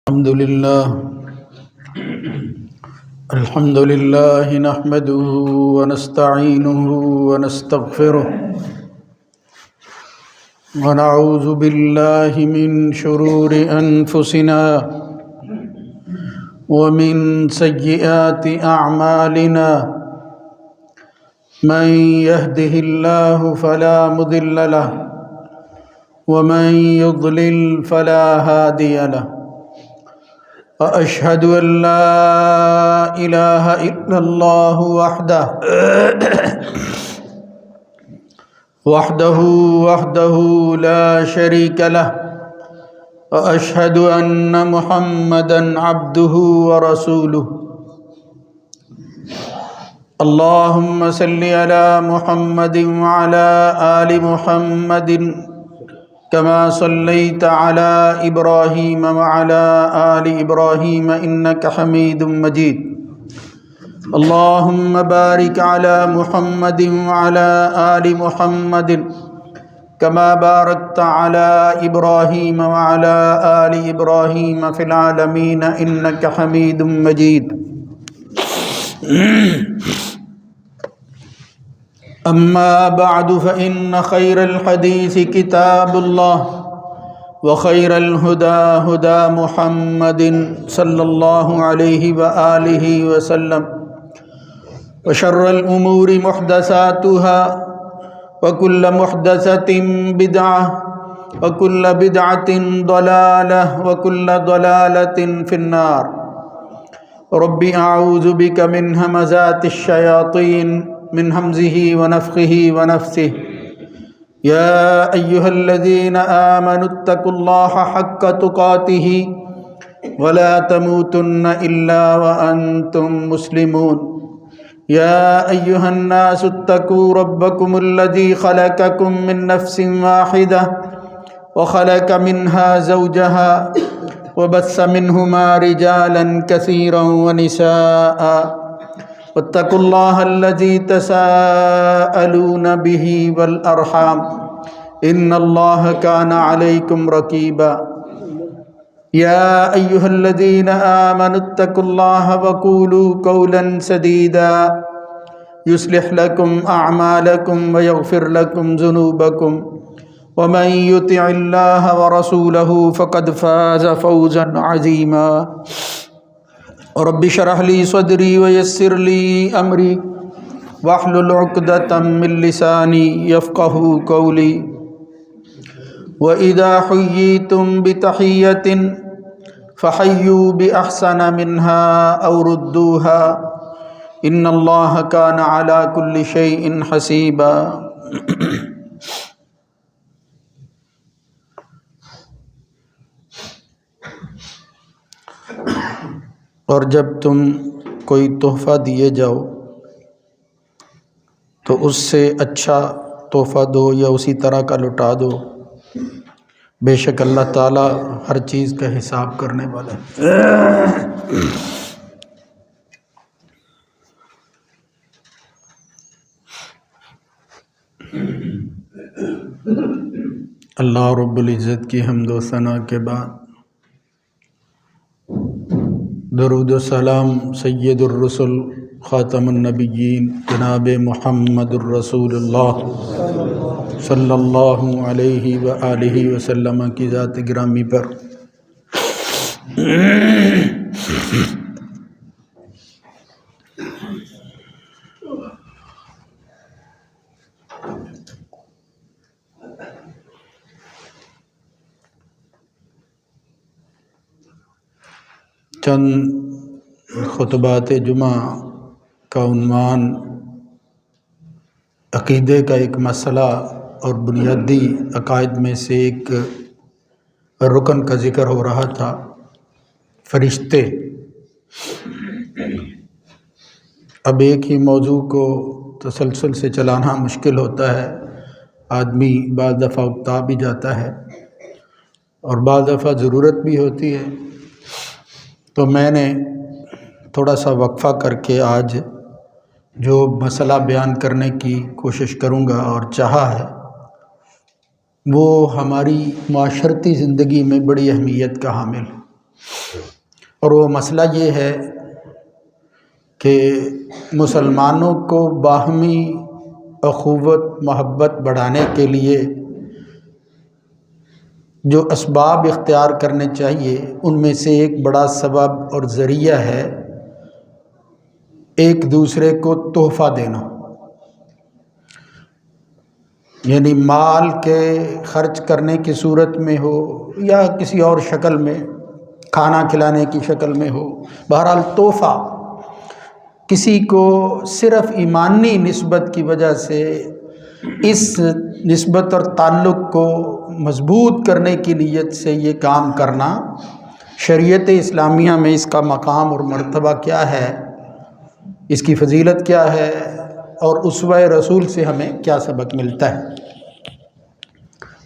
الحمد لله نحمده ونستعينه ونستغفره ونعوذ بالله من شرور أنفسنا ومن سيئات أعمالنا من يهده الله فلا مضل له ومن يضلل فلا هادي له وأشهد أن لا إله إلا الله وحده لا شريك له وأشهد أن محمدا عبده ورسوله اللهم صل على محمد وعلى آل محمد كما صليت على إبراهيم وعلى آل إبراهيم إنك حميد مجيد اللهم بارك على محمد وعلى آل محمد كما باركت على إبراهيم وعلى آل إبراهيم في العالمين إنك حميد مجيد أما بعد فإن خير الحديث كتاب الله وخير الهدى هدى محمد صلى الله عليه وآله وسلم وشر الأمور محدثاتها وكل محدثة بدعة وكل بدعة ضلالة وكل ضلالة في النار رب أعوذ بك من همزات الشياطين من همزه ونفخه ونفثه يا أيها الذين آمنوا اتقوا الله حق تقاته ولا تموتن إلا وأنتم مسلمون يا أيها الناس اتقوا ربكم الذي خلقكم من نفس واحدة وخلق منها زوجها وبث منهما رجالا كثيرا ونساء واتقوا الله الذي تساءلون به والأرحام إن الله كان عليكم رقيبا يا أيها الذين آمنوا اتقوا الله وقولوا قولا سديدا يصلح لكم أعمالكم ويغفر لكم ذنوبكم ومن يطع الله ورسوله فقد فاز فوزا عظيما رب اشرح لي صدري ويسر لي أمري واحلل عقدة من لساني يفقهوا قولي وإذا حييتم بتحية فحيوا بأحسن منها أو ردوها إن الله كان على كل شيء حسيبا اور جب تم کوئی تحفہ دیے جاؤ تو اس سے اچھا تحفہ دو یا اسی طرح کا لوٹا دو، بے شک اللہ تعالیٰ ہر چیز کا حساب کرنے والا ہے۔ اللہ رب العزت کی حمد و ثنا کے بعد درود و سلام سید الرسل خاتم النبیین جناب محمد الرسول اللہ صلی اللہ علیہ وآلہ وسلم کی ذات گرامی پر چند خطبات جمعہ کا عنوان عقیدے کا ایک مسئلہ اور بنیادی عقائد میں سے ایک رکن کا ذکر ہو رہا تھا، فرشتے۔ اب ایک ہی موضوع کو تسلسل سے چلانا مشکل ہوتا ہے، آدمی بعض دفعہ اکتا بھی جاتا ہے اور بعض دفعہ ضرورت بھی ہوتی ہے، تو میں نے تھوڑا سا وقفہ کر کے آج جو مسئلہ بیان کرنے کی کوشش کروں گا اور چاہا ہے وہ ہماری معاشرتی زندگی میں بڑی اہمیت کا حامل ہے۔ اور وہ مسئلہ یہ ہے کہ مسلمانوں کو باہمی اخوت محبت بڑھانے کے لیے جو اسباب اختیار کرنے چاہیے ان میں سے ایک بڑا سبب اور ذریعہ ہے ایک دوسرے کو تحفہ دینا، یعنی مال کے خرچ کرنے کی صورت میں ہو یا کسی اور شکل میں، کھانا کھلانے کی شکل میں ہو، بہرحال تحفہ کسی کو صرف ایمانی نسبت کی وجہ سے اس نسبت اور تعلق کو مضبوط کرنے کی نیت سے یہ کام کرنا، شریعت اسلامیہ میں اس کا مقام اور مرتبہ کیا ہے، اس کی فضیلت کیا ہے، اور اسوہ رسول سے ہمیں کیا سبق ملتا ہے۔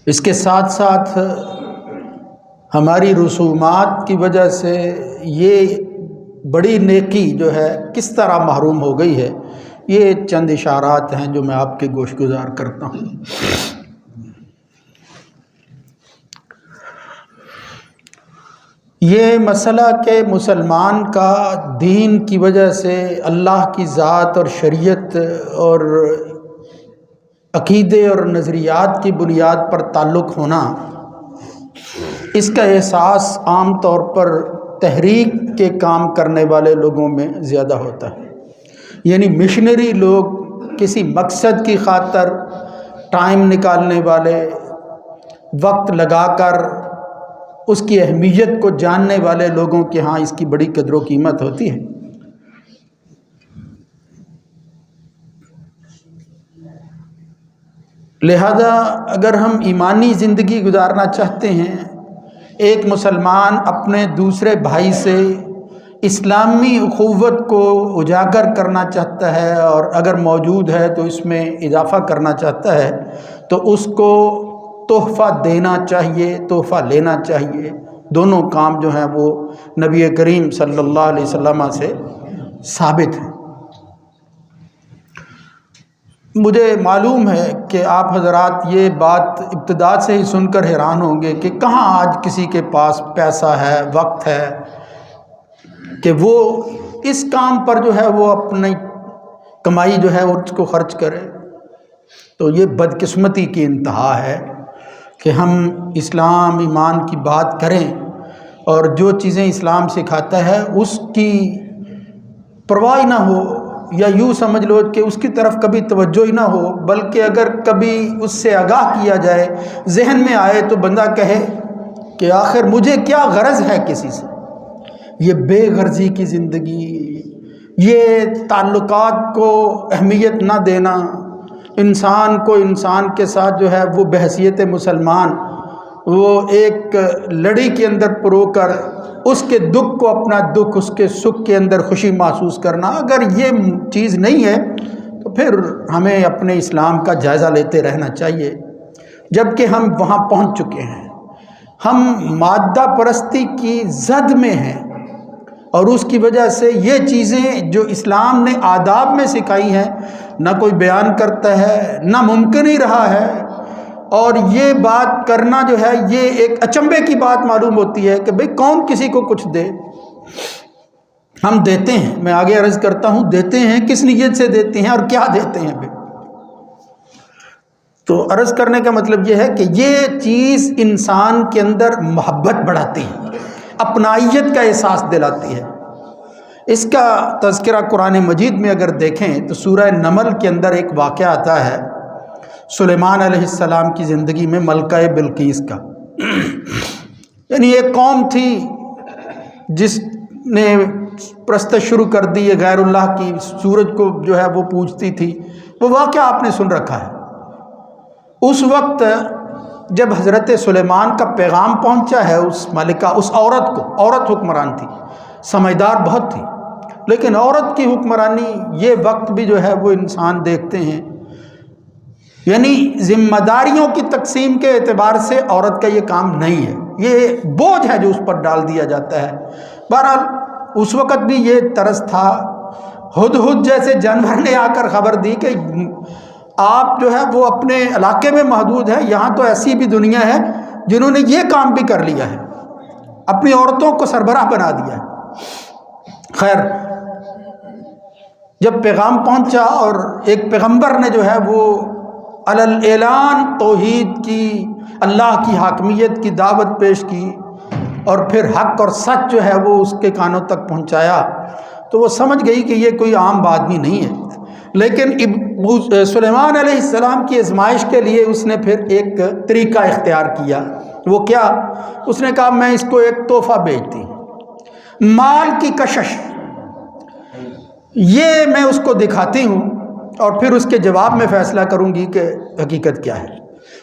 اس کے ساتھ ساتھ ہماری رسومات کی وجہ سے یہ بڑی نیکی جو ہے کس طرح محروم ہو گئی ہے، یہ چند اشارات ہیں جو میں آپ کے گوش گزار کرتا ہوں۔ یہ مسئلہ کہ مسلمان کا دین کی وجہ سے اللہ کی ذات اور شریعت اور عقیدے اور نظریات کی بنیاد پر تعلق ہونا، اس کا احساس عام طور پر تحریک کے کام کرنے والے لوگوں میں زیادہ ہوتا ہے، یعنی مشنری لوگ، کسی مقصد کی خاطر ٹائم نکالنے والے، وقت لگا کر اس کی اہمیت کو جاننے والے لوگوں کے ہاں اس کی بڑی قدر و قیمت ہوتی ہے۔ لہذا اگر ہم ایمانی زندگی گزارنا چاہتے ہیں، ایک مسلمان اپنے دوسرے بھائی سے اسلامی اخوت کو اجاگر کرنا چاہتا ہے اور اگر موجود ہے تو اس میں اضافہ کرنا چاہتا ہے، تو اس کو تحفہ دینا چاہیے، تحفہ لینا چاہیے۔ دونوں کام جو ہیں وہ نبی کریم صلی اللہ علیہ وسلم سے ثابت ہیں۔ مجھے معلوم ہے کہ آپ حضرات یہ بات ابتدا سے ہی سن کر حیران ہوں گے کہ کہاں آج کسی کے پاس پیسہ ہے، وقت ہے کہ وہ اس کام پر جو ہے وہ اپنی کمائی جو ہے اس کو خرچ کرے۔ تو یہ بدقسمتی کی انتہا ہے کہ ہم اسلام ایمان کی بات کریں اور جو چیزیں اسلام سکھاتا ہے اس کی پرواہ نہ ہو، یا یوں سمجھ لو کہ اس کی طرف کبھی توجہ ہی نہ ہو، بلکہ اگر کبھی اس سے آگاہ کیا جائے، ذہن میں آئے تو بندہ کہے کہ آخر مجھے کیا غرض ہے کسی سے۔ یہ بے غرضی کی زندگی، یہ تعلقات کو اہمیت نہ دینا، انسان کو انسان کے ساتھ جو ہے وہ بحیثیت مسلمان وہ ایک لڑی کے اندر پرو کر اس کے دکھ کو اپنا دکھ، اس کے سکھ کے اندر خوشی محسوس کرنا، اگر یہ چیز نہیں ہے تو پھر ہمیں اپنے اسلام کا جائزہ لیتے رہنا چاہیے۔ جب کہ ہم وہاں پہنچ چکے ہیں، ہم مادہ پرستی کی زد میں ہیں، اور اس کی وجہ سے یہ چیزیں جو اسلام نے آداب میں سکھائی ہیں نہ کوئی بیان کرتا ہے، نہ ممکن ہی رہا ہے، اور یہ بات کرنا جو ہے یہ ایک اچنبے کی بات معلوم ہوتی ہے کہ بھئی کون کسی کو کچھ دے۔ ہم دیتے ہیں، میں آگے عرض کرتا ہوں، دیتے ہیں کس نیت سے دیتے ہیں اور کیا دیتے ہیں بھئی۔ تو عرض کرنے کا مطلب یہ ہے کہ یہ چیز انسان کے اندر محبت بڑھاتی ہے، اپنائیت کا احساس دلاتی ہے۔ اس کا تذکرہ قرآن مجید میں اگر دیکھیں تو سورہ نمل کے اندر ایک واقعہ آتا ہے سلیمان علیہ السلام کی زندگی میں، ملکہ بلقیس کا۔ یعنی ایک قوم تھی جس نے پرستش شروع کر دی ہے غیر اللہ کی، سورج کو جو ہے وہ پوجتی تھی، وہ واقعہ آپ نے سن رکھا ہے۔ اس وقت جب حضرت سلیمان کا پیغام پہنچا ہے اس ملکہ، اس عورت کو، عورت حکمران تھی، سمجھدار بہت تھی، لیکن عورت کی حکمرانی یہ وقت بھی جو ہے وہ انسان دیکھتے ہیں، یعنی ذمہ داریوں کی تقسیم کے اعتبار سے عورت کا یہ کام نہیں ہے، یہ بوجھ ہے جو اس پر ڈال دیا جاتا ہے۔ بہرحال اس وقت بھی یہ طرز تھا، ہدہد جیسے جانور نے آ کر خبر دی کہ آپ جو ہے وہ اپنے علاقے میں محدود ہے، یہاں تو ایسی بھی دنیا ہے جنہوں نے یہ کام بھی کر لیا ہے۔ اپنی عورتوں کو سربراہ بنا دیا ہے۔ خیر، جب پیغام پہنچا اور ایک پیغمبر نے جو ہے وہ علی اعلان توحید کی، اللہ کی حاکمیت کی دعوت پیش کی اور پھر حق اور سچ جو ہے وہ اس کے کانوں تک پہنچایا، تو وہ سمجھ گئی کہ یہ کوئی عام آدمی نہیں ہے۔ لیکن سلیمان علیہ السلام کی آزمائش کے لیے اس نے پھر ایک طریقہ اختیار کیا۔ وہ کیا؟ اس نے کہا میں اس کو ایک تحفہ بھیجتی ہوں، مال کی کشش، یہ میں اس کو دکھاتی ہوں اور پھر اس کے جواب میں فیصلہ کروں گی کہ حقیقت کیا ہے۔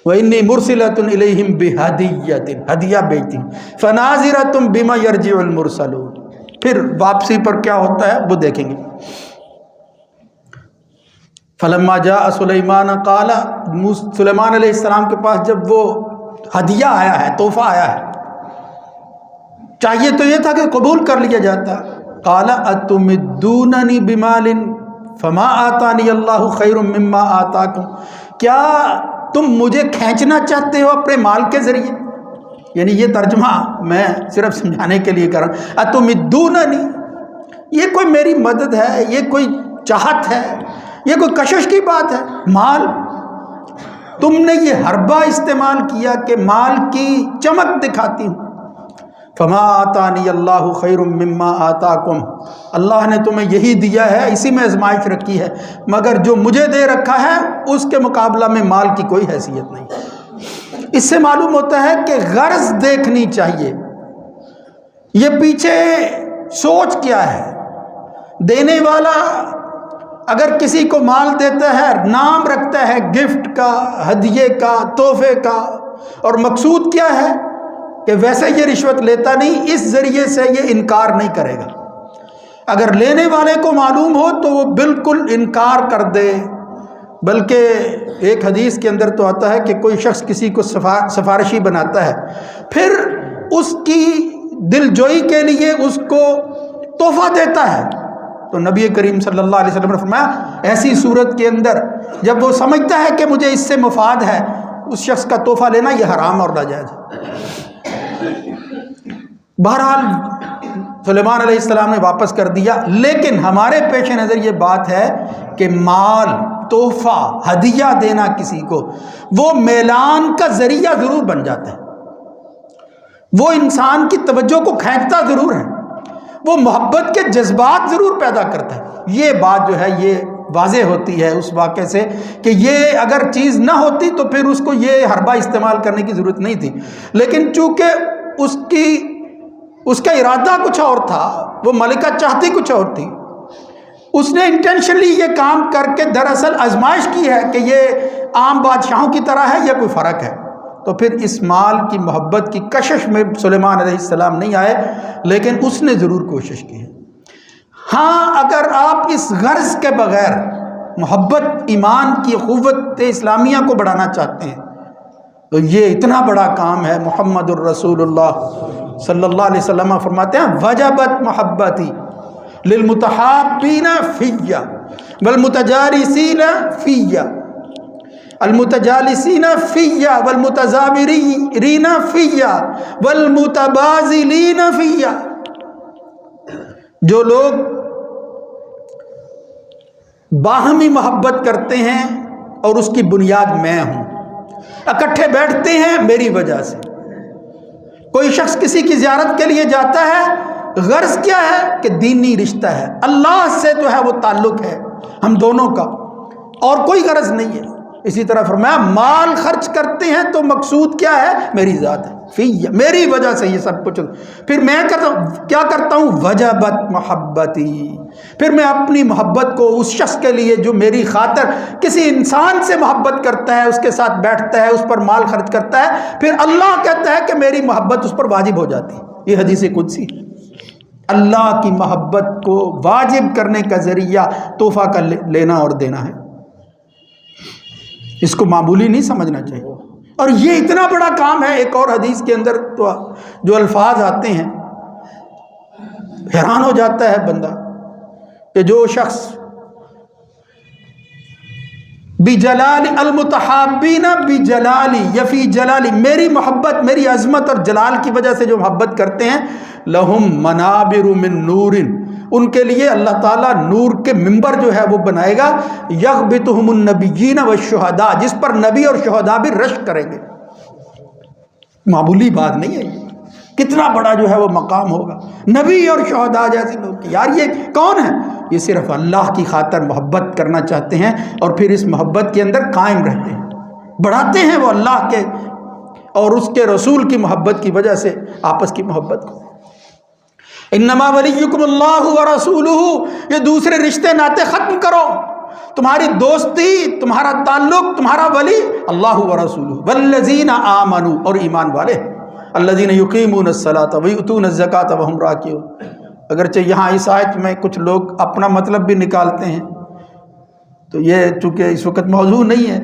وَإِنِّي مُرْسِلَةٌ إِلَيْهِمْ بِهَدِيَّةٍ، ہدیہ بھیجتی ہوں، فَنَاظِرَةٌ بِمَا يَرْجِعُ الْمُرْسَلُونَ، پھر واپسی پر کیا ہوتا ہے وہ دیکھیں گے۔ فلما جاء سلیمان قال، سلیمان علیہ السلام کے پاس جب وہ ہدیہ آیا ہے، تحفہ آیا ہے، چاہیے تو یہ تھا کہ قبول کر لیا جاتا۔ قال اتمدوننی بمال فما آتانی اللہ خیر مما آتاکم، کیا تم مجھے کھینچنا چاہتے ہو اپنے مال کے ذریعے؟ یعنی یہ ترجمہ میں صرف سمجھانے کے لیے کر رہا ہوں۔ اتمدوننی، یہ کوئی میری مدد ہے، یہ کوئی چاہت ہے، یہ کوئی کشش کی بات ہے؟ مال، تم نے یہ حربہ استعمال کیا کہ مال کی چمک دکھاتی ہوں۔ فما آتانی اللہ خیر مما آتاکم، اللہ نے تمہیں یہی دیا ہے، اسی میں آزمائش رکھی ہے، مگر جو مجھے دے رکھا ہے اس کے مقابلہ میں مال کی کوئی حیثیت نہیں۔ اس سے معلوم ہوتا ہے کہ غرض دیکھنی چاہیے، یہ پیچھے سوچ کیا ہے۔ دینے والا اگر کسی کو مال دیتا ہے، نام رکھتا ہے گفٹ کا، ہدیے کا، تحفے کا، اور مقصود کیا ہے کہ ویسے یہ رشوت لیتا نہیں، اس ذریعے سے یہ انکار نہیں کرے گا۔ اگر لینے والے کو معلوم ہو تو وہ بالکل انکار کر دے، بلکہ ایک حدیث کے اندر تو آتا ہے کہ کوئی شخص کسی کو سفارشی بناتا ہے، پھر اس کی دل جوئی کے لیے اس کو تحفہ دیتا ہے، تو نبی کریم صلی اللہ علیہ وسلم نے فرمایا ایسی صورت کے اندر جب وہ سمجھتا ہے کہ مجھے اس سے مفاد ہے، اس شخص کا تحفہ لینا یہ حرام اور ناجائز ہے۔ بہرحال سلیمان علیہ السلام نے واپس کر دیا، لیکن ہمارے پیش نظر یہ بات ہے کہ مال، تحفہ، ہدیہ دینا کسی کو، وہ میلان کا ذریعہ ضرور بن جاتا ہے، وہ انسان کی توجہ کو کھینچتا ضرور ہے، وہ محبت کے جذبات ضرور پیدا کرتا ہے۔ یہ بات جو ہے یہ واضح ہوتی ہے اس واقعے سے کہ یہ اگر چیز نہ ہوتی تو پھر اس کو یہ حربہ استعمال کرنے کی ضرورت نہیں تھی، لیکن چونکہ اس کا ارادہ کچھ اور تھا، وہ ملکہ چاہتی کچھ اور تھی، اس نے انٹینشنلی یہ کام کر کے دراصل آزمائش کی ہے کہ یہ عام بادشاہوں کی طرح ہے یا کوئی فرق ہے، تو پھر اس مال کی محبت کی کشش میں سلیمان علیہ السلام نہیں آئے، لیکن اس نے ضرور کوشش کی ہے۔ ہاں، اگر آپ اس غرض کے بغیر محبت، ایمان کی قوت اسلامیہ کو بڑھانا چاہتے ہیں تو یہ اتنا بڑا کام ہے۔ محمد الرسول اللہ صلی اللہ علیہ وسلم فرماتے ہیں وجبت محبتی للمتحابین فیّ والمتجالسین فیّ، المتجالسین فیّ والمتزاورین فیّ والمتبازلین فیّ، جو لوگ باہمی محبت کرتے ہیں اور اس کی بنیاد میں ہوں، اکٹھے بیٹھتے ہیں میری وجہ سے۔ کوئی شخص کسی کی زیارت کے لیے جاتا ہے، غرض کیا ہے کہ دینی رشتہ ہے، اللہ سے جو ہے وہ تعلق ہے ہم دونوں کا، اور کوئی غرض نہیں ہے۔ اسی طرح فرمایا مال خرچ کرتے ہیں تو مقصود کیا ہے؟ میری ذات ہے، میری وجہ سے یہ سب کچھ، پھر میں کیا کرتا ہوں؟ وجبت محبتی، پھر میں اپنی محبت کو اس شخص کے لیے جو میری خاطر کسی انسان سے محبت کرتا ہے، اس کے ساتھ بیٹھتا ہے، اس پر مال خرچ کرتا ہے، پھر اللہ کہتا ہے کہ میری محبت اس پر واجب ہو جاتی ہے۔ یہ حدیث قدسی ہے، اللہ کی محبت کو واجب کرنے کا ذریعہ تحفہ کا لینا اور دینا ہے، اس کو معمولی نہیں سمجھنا چاہیے۔ اور یہ اتنا بڑا کام ہے، ایک اور حدیث کے اندر تو جو الفاظ آتے ہیں حیران ہو جاتا ہے بندہ، کہ جو شخص بجلالی المتحابین بجلالی یفی جلالی، میری محبت، میری عظمت اور جلال کی وجہ سے جو محبت کرتے ہیں، لہم منابر من نور، ان کے لیے اللہ تعالیٰ نور کے ممبر جو ہے وہ بنائے گا، یغبطہم النبیین والشہداء، جس پر نبی اور شہداء بھی رشک کریں گے۔ معمولی بات نہیں ہے یہ، کتنا بڑا جو ہے وہ مقام ہوگا، نبی اور شہداء جیسے لوگ۔ یار یہ کون ہے؟ یہ صرف اللہ کی خاطر محبت کرنا چاہتے ہیں اور پھر اس محبت کے اندر قائم رہتے ہیں، بڑھاتے ہیں وہ اللہ کے اور اس کے رسول کی محبت کی وجہ سے آپس کی محبت کو۔ انما ولیکم اللہ ورسولہ، یہ دوسرے رشتے ناطے ختم کرو، تمہاری دوستی، تمہارا تعلق، تمہارا ولی اللہ ورسولہ، والذین آمنوا، اور ایمان والے، الذین یقیمون الصلاۃ ویؤتون الزکاۃ وہم راکعون۔ اگرچہ یہاں اس آیت میں کچھ لوگ اپنا مطلب بھی نکالتے ہیں، تو یہ چونکہ اس وقت موضوع نہیں ہے،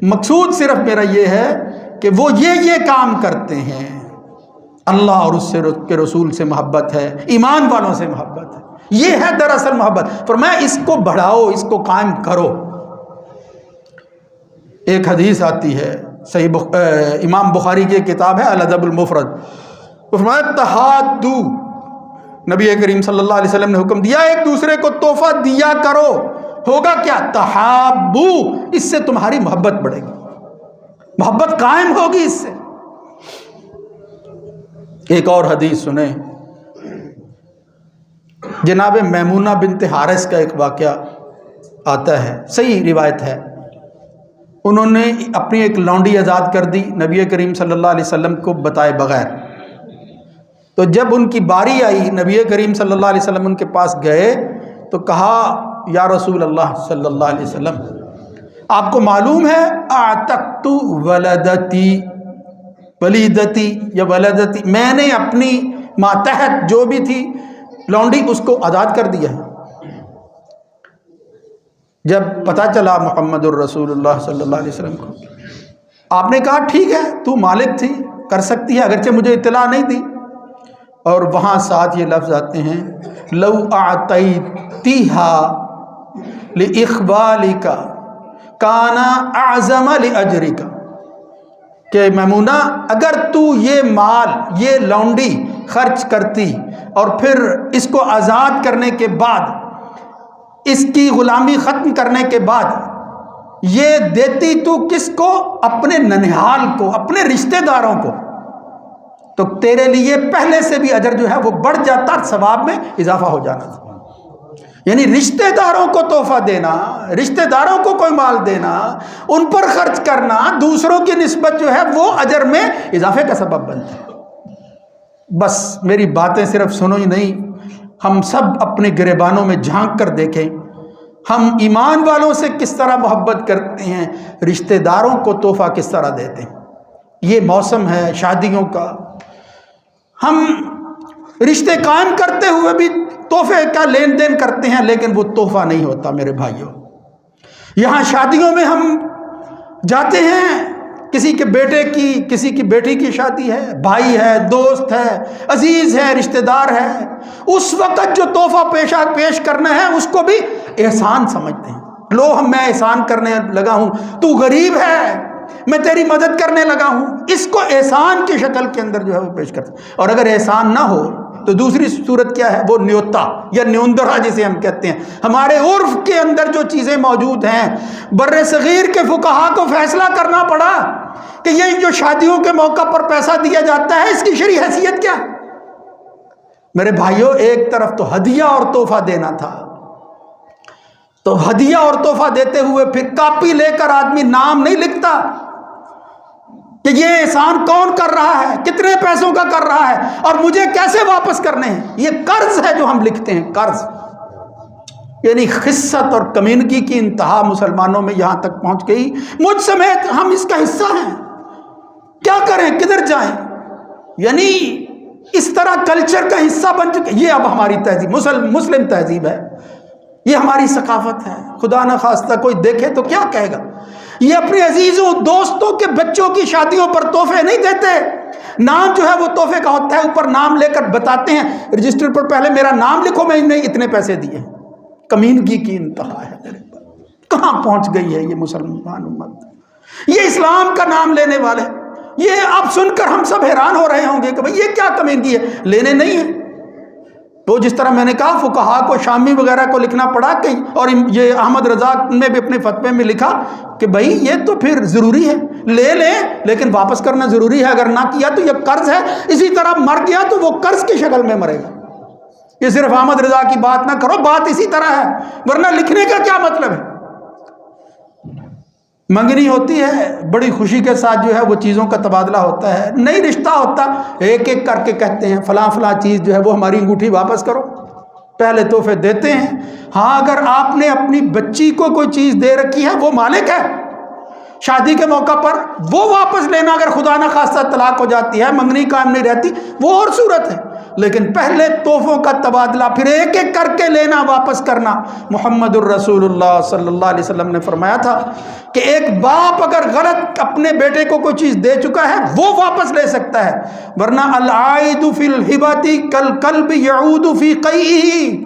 مقصود صرف میرا یہ ہے کہ وہ یہ کام کرتے ہیں، اللہ اور اس کے رسول سے محبت ہے، ایمان والوں سے محبت ہے، یہ ہے دراصل محبت۔ فرمایا اس کو بڑھاؤ، اس کو قائم کرو۔ ایک حدیث آتی ہے، صحیح امام بخاری کی کتاب ہے الادب المفرد، فرمایا تحادو، نبی کریم صلی اللہ علیہ وسلم نے حکم دیا ایک دوسرے کو تحفہ دیا کرو، ہوگا کیا؟ تحابو، اس سے تمہاری محبت بڑھے گی، محبت قائم ہوگی اس سے۔ ایک اور حدیث سنیں، جناب میمونہ بنت حارث کا ایک واقعہ آتا ہے، صحیح روایت ہے، انہوں نے اپنی ایک لونڈی آزاد کر دی نبی کریم صلی اللہ علیہ وسلم کو بتائے بغیر۔ تو جب ان کی باری آئی، نبی کریم صلی اللہ علیہ وسلم ان کے پاس گئے تو کہا یا رسول اللہ صلی اللہ علیہ وسلم، آپ کو معلوم ہے اعتقت ولدتی، ولیدتی یا ولدتی، میں نے اپنی ماتحت جو بھی تھی لونڈی اس کو آزاد کر دیا ہے۔ جب پتہ چلا محمد الرسول اللہ صلی اللہ علیہ وسلم کو، آپ نے کہا ٹھیک ہے تو مالک تھی، کر سکتی ہے، اگرچہ مجھے اطلاع نہیں دی۔ اور وہاں ساتھ یہ لفظ آتے ہیں لو اعطیتھا لاخبالک کان اعظم لاجرک، کہ میمونہ اگر تو یہ مال، یہ لونڈی خرچ کرتی اور پھر اس کو آزاد کرنے کے بعد، اس کی غلامی ختم کرنے کے بعد یہ دیتی تو کس کو؟ اپنے ننہال کو، اپنے رشتہ داروں کو، تو تیرے لیے پہلے سے بھی اجر جو ہے وہ بڑھ جاتا، ثواب میں اضافہ ہو جانا تھا۔ یعنی رشتہ داروں کو تحفہ دینا، رشتہ داروں کو کوئی مال دینا، ان پر خرچ کرنا، دوسروں کی نسبت جو ہے وہ اجر میں اضافے کا سبب بنتا ہے۔ بس میری باتیں صرف سنو ہی نہیں، ہم سب اپنے گریبانوں میں جھانک کر دیکھیں، ہم ایمان والوں سے کس طرح محبت کرتے ہیں، رشتہ داروں کو تحفہ کس طرح دیتے ہیں۔ یہ موسم ہے شادیوں کا، ہم رشتے قائم کرتے ہوئے بھی تحفے کا لین دین کرتے ہیں، لیکن وہ تحفہ نہیں ہوتا میرے بھائیوں۔ یہاں شادیوں میں ہم جاتے ہیں، کسی کے بیٹے کی، کسی کی بیٹی کی شادی ہے، بھائی ہے، دوست ہے، عزیز ہے، رشتہ دار ہے، اس وقت جو تحفہ پیش کرنا ہے اس کو بھی احسان سمجھتے ہیں۔ لو میں احسان کرنے لگا ہوں، تو غریب ہے، میں تیری مدد کرنے لگا ہوں، اس کو احسان کی شکل کے اندر جو ہے وہ پیش کرتے ہیں۔ اور اگر احسان نہ ہو تو دوسری صورت کیا ہے؟ وہ نیوتا یا نیوندرا جسے ہم کہتے ہیں۔ ہمارے عرف کے اندر جو چیزیں موجود ہیں، بر صغیر کے فقہا کو فیصلہ کرنا پڑا کہ یہ جو شادیوں کے موقع پر پیسہ دیا جاتا ہے اس کی شرعی حیثیت کیا؟ میرے بھائیوں، ایک طرف تو ہدیہ اور تحفہ دینا تھا، تو ہدیہ اور تحفہ دیتے ہوئے پھر کاپی لے کر آدمی نام نہیں لکھتا کہ یہ احسان کون کر رہا ہے، کتنے پیسوں کا کر رہا ہے اور مجھے کیسے واپس کرنے ہیں۔ یہ قرض ہے جو ہم لکھتے ہیں، قرض۔ یعنی خست اور کمینگی کی انتہا مسلمانوں میں یہاں تک پہنچ گئی، مجھ سمیت ہم اس کا حصہ ہیں، کیا کریں، کدھر جائیں؟ یعنی اس طرح کلچر کا حصہ بن چکے۔ یہ اب ہماری تہذیب مسلم تہذیب ہے، یہ ہماری ثقافت ہے۔ خدا نہ خواستہ کوئی دیکھے تو کیا کہے گا؟ یہ اپنے عزیزوں دوستوں کے بچوں کی شادیوں پر تحفے نہیں دیتے، نام جو ہے وہ تحفے کا ہوتا ہے، اوپر نام لے کر بتاتے ہیں رجسٹر پر پہلے میرا نام لکھو، میں نے اتنے پیسے دیے۔ کمینگی کی انتہا ہے میرے پاس۔ کہاں پہنچ گئی ہے یہ مسلمان امت؟ یہ اسلام کا نام لینے والے، یہ اب سن کر ہم سب حیران ہو رہے ہوں گے کہ بھئی یہ کیا کمینگی ہے، لینے نہیں ہے۔ تو جس طرح میں نے کہا فقہا کو، شامی وغیرہ کو لکھنا پڑا کہ، اور یہ احمد رضا نے بھی اپنے فتوے میں لکھا کہ بھئی یہ تو پھر ضروری ہے، لے لیں لیکن واپس کرنا ضروری ہے، اگر نہ کیا تو یہ قرض ہے، اسی طرح مر گیا تو وہ قرض کی شکل میں مرے گا۔ یہ صرف احمد رضا کی بات نہ کرو، بات اسی طرح ہے، ورنہ لکھنے کا کیا مطلب ہے؟ منگنی ہوتی ہے، بڑی خوشی کے ساتھ جو ہے وہ چیزوں کا تبادلہ ہوتا ہے، نہیں رشتہ ہوتا، ایک ایک کر کے کہتے ہیں فلاں فلاں چیز جو ہے وہ ہماری انگوٹھی واپس کرو، پہلے تحفے دیتے ہیں۔ ہاں اگر آپ نے اپنی بچی کو کوئی چیز دے رکھی ہے، وہ مالک ہے، شادی کے موقع پر وہ واپس لینا، اگر خدا نہ خواستہ طلاق ہو جاتی ہے، منگنی قائم نہیں رہتی، وہ اور صورت ہے، لیکن پہلے تحفوں کا تبادلہ، پھر ایک ایک کر کے لینا، واپس کرنا۔ محمد الرسول اللہ صلی اللہ علیہ وسلم نے فرمایا تھا کہ ایک باپ اگر غلط اپنے بیٹے کو کوئی چیز دے چکا ہے وہ واپس لے سکتا ہے، ورنہ العائد فی الہبۃ کالکلب یعود فی قیئہ،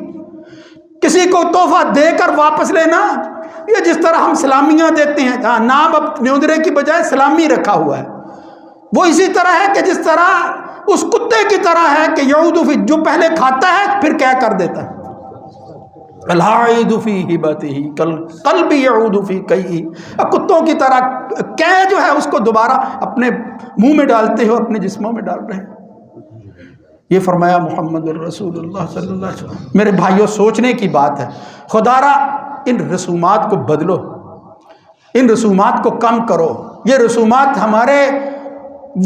کسی کو تحفہ دے کر واپس لینا یہ جس طرح ہم سلامیاں دیتے ہیں، جہاں نام اب نیوندرے کی بجائے سلامی رکھا ہوا ہے، وہ اسی طرح ہے کہ جس طرح اس کتے کی طرح ہے کہ یعود فی، جو پہلے کھاتا ہے پھر کیا کر دیتا ہے، العائد فی ہبتہ کالقلب یعود فی قیئہ، کتوں کی طرح کہ جو ہے اس کو دوبارہ اپنے منہ میں ڈالتے ہو، اپنے جسموں میں ڈال رہے ہیں۔ یہ فرمایا محمد الرسول اللہ صلی اللہ علیہ وسلم۔ میرے بھائیوں سوچنے کی بات ہے، خدا را ان رسومات کو بدلو، ان رسومات کو کم کرو۔ یہ رسومات ہمارے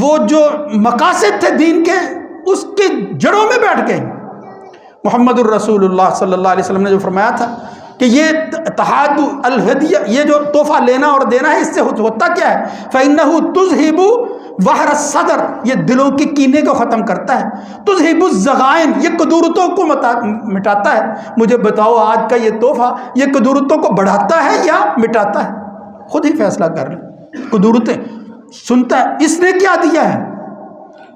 وہ جو مقاصد تھے دین کے، اس کے جڑوں میں بیٹھ گئے۔ محمد الرسول اللہ صلی اللہ علیہ وسلم نے جو فرمایا تھا کہ یہ تحاد الہدیہ، یہ جو تحفہ لینا اور دینا ہے، اس سے ہوتا کیا ہے؟ فَإِنَّهُ تُذْهِبُ وَحْرَ الصَّدْرِ، یہ دلوں کے کینے کو ختم کرتا ہے۔ تُذْهِبُ الزَّغَائِن، یہ قدورتوں کو مٹاتا ہے۔ مجھے بتاؤ آج کا یہ تحفہ یہ قدورتوں کو بڑھاتا ہے یا مٹاتا ہے؟ خود ہی فیصلہ کر لیں۔ قدورتیں سنتا ہے، اس نے کیا دیا ہے،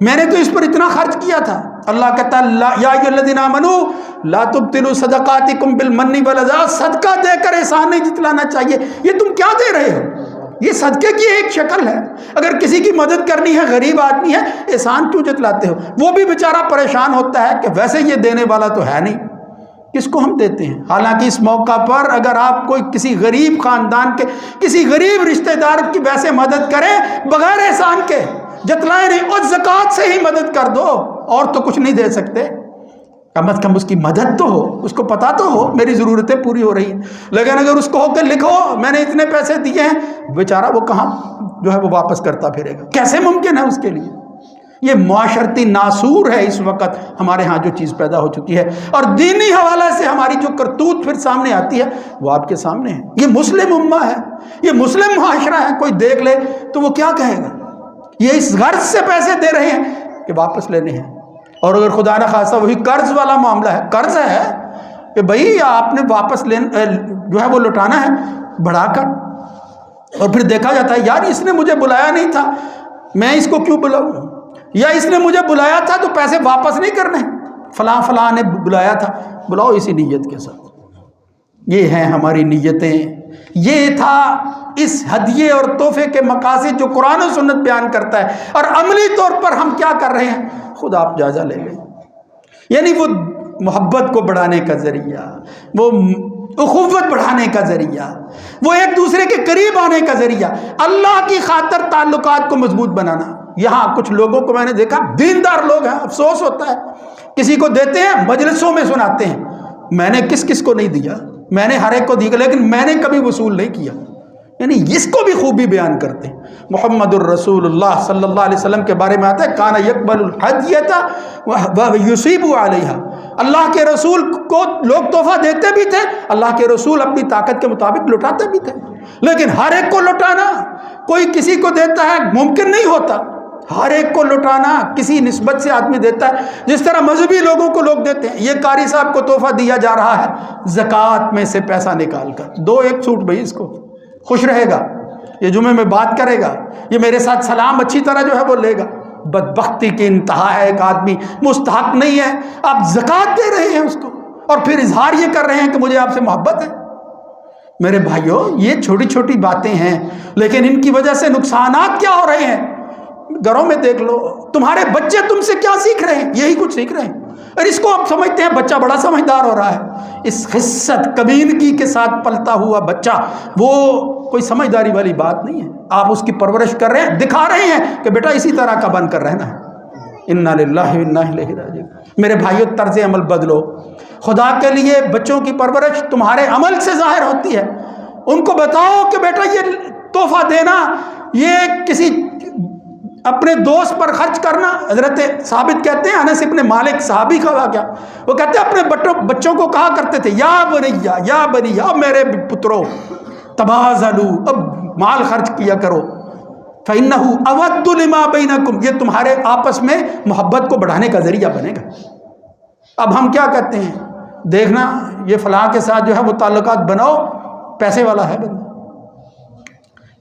میں نے تو اس پر اتنا خرچ کیا تھا۔ اللہ کہتا ہے یا ایھا الذین آمنوا لا تبطلوا صدقاتکم بالمن والاذی، صدقہ دے کر احسان نہیں جتلانا چاہیے۔ یہ تم کیا دے رہے ہو؟ یہ صدقے کی ایک شکل ہے۔ اگر کسی کی مدد کرنی ہے، غریب آدمی ہے، احسان کیوں جتلاتے ہو؟ وہ بھی بیچارہ پریشان ہوتا ہے کہ ویسے یہ دینے والا تو ہے نہیں، کس کو ہم دیتے ہیں؟ حالانکہ اس موقع پر اگر آپ کوئی کسی غریب خاندان کے کسی غریب رشتہ دار کی ویسے مدد کریں بغیر احسان کے، جتلائیں نہیں، اور زکوٰۃ سے ہی مدد کر دو، اور تو کچھ نہیں دے سکتے، کم از کم اس کی مدد تو ہو، اس کو پتا تو ہو میری ضرورتیں پوری ہو رہی ہیں۔ لیکن اگر اس کو ہو کہ لکھو میں نے اتنے پیسے دیے ہیں، بیچارہ وہ کہاں جو ہے وہ واپس کرتا پھرے گا؟ کیسے ممکن ہے اس کے لیے؟ یہ معاشرتی ناسور ہے اس وقت ہمارے ہاں جو چیز پیدا ہو چکی ہے، اور دینی حوالے سے ہماری جو کرتوت پھر سامنے آتی ہے وہ آپ کے سامنے ہے۔ یہ مسلم امہ ہے، یہ مسلم معاشرہ ہے، کوئی دیکھ لے تو وہ کیا کہے گا؟ یہ اس غرض سے پیسے دے رہے ہیں کہ واپس لینے ہیں، اور اگر خدا نہ خاصہ وہی قرض والا معاملہ ہے، قرض ہے کہ بھئی آپ نے واپس جو ہے وہ لوٹانا ہے بڑھا کر، اور پھر دیکھا جاتا ہے یار اس نے مجھے بلایا نہیں تھا، میں اس کو کیوں بلاؤں، یا اس نے مجھے بلایا تھا تو پیسے واپس نہیں کرنے، فلاں فلاں نے بلایا تھا، بلاؤ اسی نیت کے ساتھ۔ یہ ہیں ہماری نیتیں، یہ تھا اس ہدیے اور تحفے کے مقاصد جو قرآن و سنت بیان کرتا ہے، اور عملی طور پر ہم کیا کر رہے ہیں خود آپ جائزہ لے لیں۔ یعنی وہ محبت کو بڑھانے کا ذریعہ، وہ اخوت بڑھانے کا ذریعہ، وہ ایک دوسرے کے قریب آنے کا ذریعہ، اللہ کی خاطر تعلقات کو مضبوط بنانا۔ یہاں کچھ لوگوں کو میں نے دیکھا، دیندار لوگ ہیں، افسوس ہوتا ہے، کسی کو دیتے ہیں مجلسوں میں سناتے ہیں میں نے کس کس کو نہیں دیا، میں نے ہر ایک کو دیا لیکن میں نے کبھی وصول نہیں کیا، یعنی اس کو بھی خوبی بیان کرتے ہیں۔ محمد الرسول اللہ صلی اللہ علیہ وسلم کے بارے میں آتا ہے کان یقبل الہدیۃ ویصیب علیہا، اللہ کے رسول کو لوگ تحفہ دیتے بھی تھے، اللہ کے رسول اپنی طاقت کے مطابق لوٹاتے بھی تھے، لیکن ہر ایک کو لوٹانا کوئی کسی کو دیتا ہے ممکن نہیں ہوتا، ہر ایک کو لوٹانا کسی نسبت سے آدمی دیتا ہے، جس طرح مذہبی لوگوں کو لوگ دیتے ہیں۔ یہ قاری صاحب کو تحفہ دیا جا رہا ہے زکوٰۃ میں سے پیسہ نکال کر، دو ایک سوٹ بھائی اس کو، خوش رہے گا، یہ جمعے میں بات کرے گا، یہ میرے ساتھ سلام اچھی طرح جو ہے وہ لے گا۔ بدبختی کی انتہا ہے، ایک آدمی مستحق نہیں ہے، آپ زکوٰۃ دے رہے ہیں اس کو، اور پھر اظہار یہ کر رہے ہیں کہ مجھے آپ سے محبت ہے۔ میرے بھائیوں یہ چھوٹی چھوٹی باتیں ہیں، لیکن ان کی وجہ سے نقصانات کیا ہو رہے ہیں؟ گھروں میں دیکھ لو، تمہارے بچے تم سے کیا سیکھ رہے ہیں؟ یہی کچھ سیکھ رہے ہیں، اور اس کو آپ سمجھتے ہیں بچہ بڑا سمجھدار ہو رہا ہے۔ اس خست کمینگی کے ساتھ پلتا ہوا بچہ وہ کوئی سمجھداری والی بات نہیں ہے۔ آپ اس کی پرورش کر رہے ہیں، دکھا رہے ہیں کہ بیٹا اسی طرح کا بن کر رہنا ہے۔ انا للہ و انا الیہ راجعون۔ میرے بھائیوں طرز عمل بدلو۔ خدا کے لیے بچوں کی پرورش تمہارے عمل سے ظاہر ہوتی ہے۔ ان کو بتاؤ کہ بیٹا یہ تحفہ دینا، یہ کسی اپنے دوست پر خرچ کرنا، حضرت ثابت کہتے ہیں، انس ابن مالک صحابی کا واقعہ، وہ کہتے ہیں اپنے بچوں کو کہا کرتے تھے یا بنیا یا بنیا، میرے پترو تبازلوا، اب مال خرچ کیا کرو، فَإِنَّهُ أَوَدُّ لِمَا بَيْنَكُمْ، یہ تمہارے آپس میں محبت کو بڑھانے کا ذریعہ بنے گا۔ اب ہم کیا کہتے ہیں؟ دیکھنا یہ فلاں کے ساتھ جو ہے وہ تعلقات بناؤ، پیسے والا ہے بندہ۔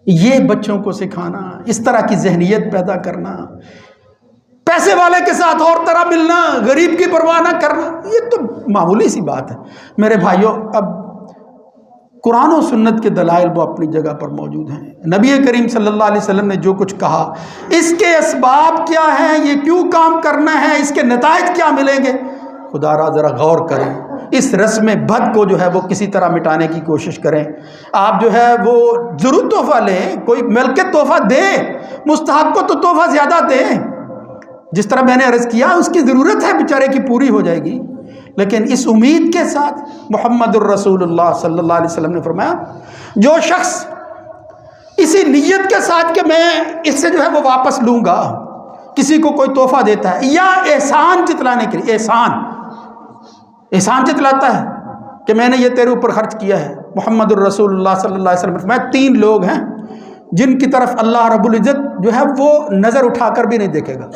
یہ بچوں کو سکھانا، اس طرح کی ذہنیت پیدا کرنا، پیسے والے کے ساتھ اور طرح ملنا، غریب کی پرواہ نہ کرنا، یہ تو معمولی سی بات ہے۔ میرے بھائیوں اب قرآن و سنت کے دلائل وہ اپنی جگہ پر موجود ہیں۔ نبی کریم صلی اللہ علیہ وسلم نے جو کچھ کہا، اس کے اسباب کیا ہیں، یہ کیوں کام کرنا ہے، اس کے نتائج کیا ملیں گے، خدا را ذرا غور کریں۔ اس رسم بد کو جو ہے وہ کسی طرح مٹانے کی کوشش کریں۔ آپ جو ہے وہ ضرور تحفہ لیں، کوئی مل کے تحفہ دیں، مستحق کو تو تحفہ زیادہ دیں، جس طرح میں نے عرض کیا اس کی ضرورت ہے بیچارے کی پوری ہو جائے گی، لیکن اس امید کے ساتھ محمد الرسول اللہ صلی اللہ علیہ وسلم نے فرمایا جو شخص اسی نیت کے ساتھ کہ میں اس سے جو ہے وہ واپس لوں گا، کسی کو کوئی تحفہ دیتا ہے یا احسان جتلانے کے لیے، احسان جتلاتا ہے کہ میں نے یہ تیرے اوپر خرچ کیا ہے، محمد الرسول اللہ صلی اللہ علیہ وسلم نے فرمایا 3 لوگ ہیں جن کی طرف اللہ رب العزت جو ہے وہ نظر اٹھا کر بھی نہیں دیکھے گا۔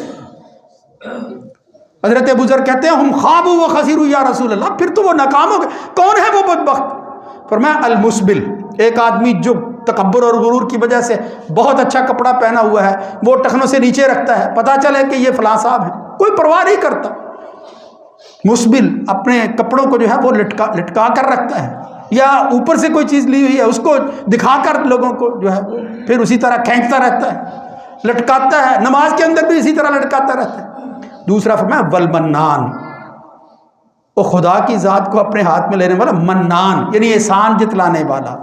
حضرت ابو ذر کہتے ہیں ہم خواب و خسیروا یا رسول اللہ، پھر تو وہ ناکام ہو گئے، کون ہے وہ بدبخت؟ فرمایا المسبل، ایک آدمی جو تکبر اور غرور کی وجہ سے بہت اچھا کپڑا پہنا ہوا ہے وہ ٹخنوں سے نیچے رکھتا ہے، پتہ چلے کہ یہ فلاں صاحب ہے، کوئی پرواہ نہیں کرتا۔ مسبل اپنے کپڑوں کو جو ہے وہ لٹکا کر رکھتا ہے، یا اوپر سے کوئی چیز لی ہوئی ہے اس کو دکھا کر لوگوں کو جو ہے وہ پھر اسی طرح کھینچتا رہتا ہے، لٹکاتا ہے، نماز کے اندر بھی اسی طرح لٹکاتا رہتا ہے۔ دوسرا فرمایا والمنان، وہ خدا کی ذات کو اپنے ہاتھ میں لینے والا، منان یعنی احسان جتلانے والا،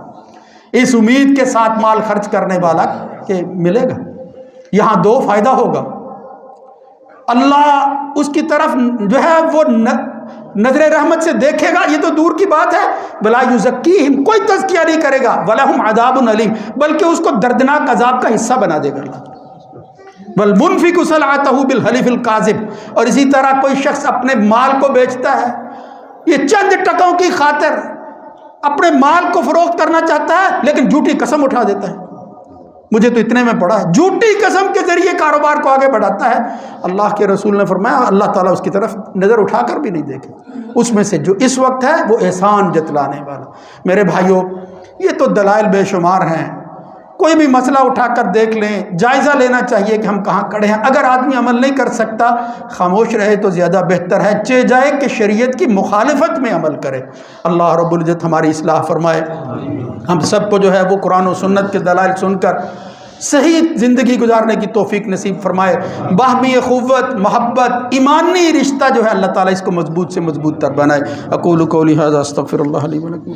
اس امید کے ساتھ مال خرچ کرنے والا کہ ملے گا۔ یہاں 2 فائدہ ہوگا، اللہ اس کی طرف جو ہے وہ نظر رحمت سے دیکھے گا، یہ تو دور کی بات ہے، ولا یزکیہم، کوئی تزکیہ نہیں کرے گا، ولہم عذاب علیم، بلکہ اس کو دردناک عذاب کا حصہ بنا دے گا اللہ۔ والمنفق صلعتہ بالحلف الکاذب، اور اسی طرح کوئی شخص اپنے مال کو بیچتا ہے، یہ چند ٹکوں کی خاطر اپنے مال کو فروخت کرنا چاہتا ہے لیکن جھوٹی قسم اٹھا دیتا ہے، مجھے تو اتنے میں پڑا ہے، جھوٹی قسم کے ذریعے کاروبار کو آگے بڑھاتا ہے۔ اللہ کے رسول نے فرمایا اللہ تعالیٰ اس کی طرف نظر اٹھا کر بھی نہیں دیکھے۔ اس میں سے جو اس وقت ہے وہ احسان جتلانے والا۔ میرے بھائیوں یہ تو دلائل بے شمار ہیں، کوئی بھی مسئلہ اٹھا کر دیکھ لیں، جائزہ لینا چاہیے کہ ہم کہاں کھڑے ہیں۔ اگر آدمی عمل نہیں کر سکتا خاموش رہے تو زیادہ بہتر ہے، چہ جائے کہ شریعت کی مخالفت میں عمل کرے۔ اللہ رب العزت ہماری اصلاح فرمائے، ہم سب کو جو ہے وہ قرآن و سنت کے دلائل سن کر صحیح زندگی گزارنے کی توفیق نصیب فرمائے۔ باہمی اخوت، محبت، ایمانی رشتہ جو ہے اللہ تعالیٰ اس کو مضبوط سے مضبوط تر بنائے۔ اقول قولی ھذا استغفر اللہ لی ولکم۔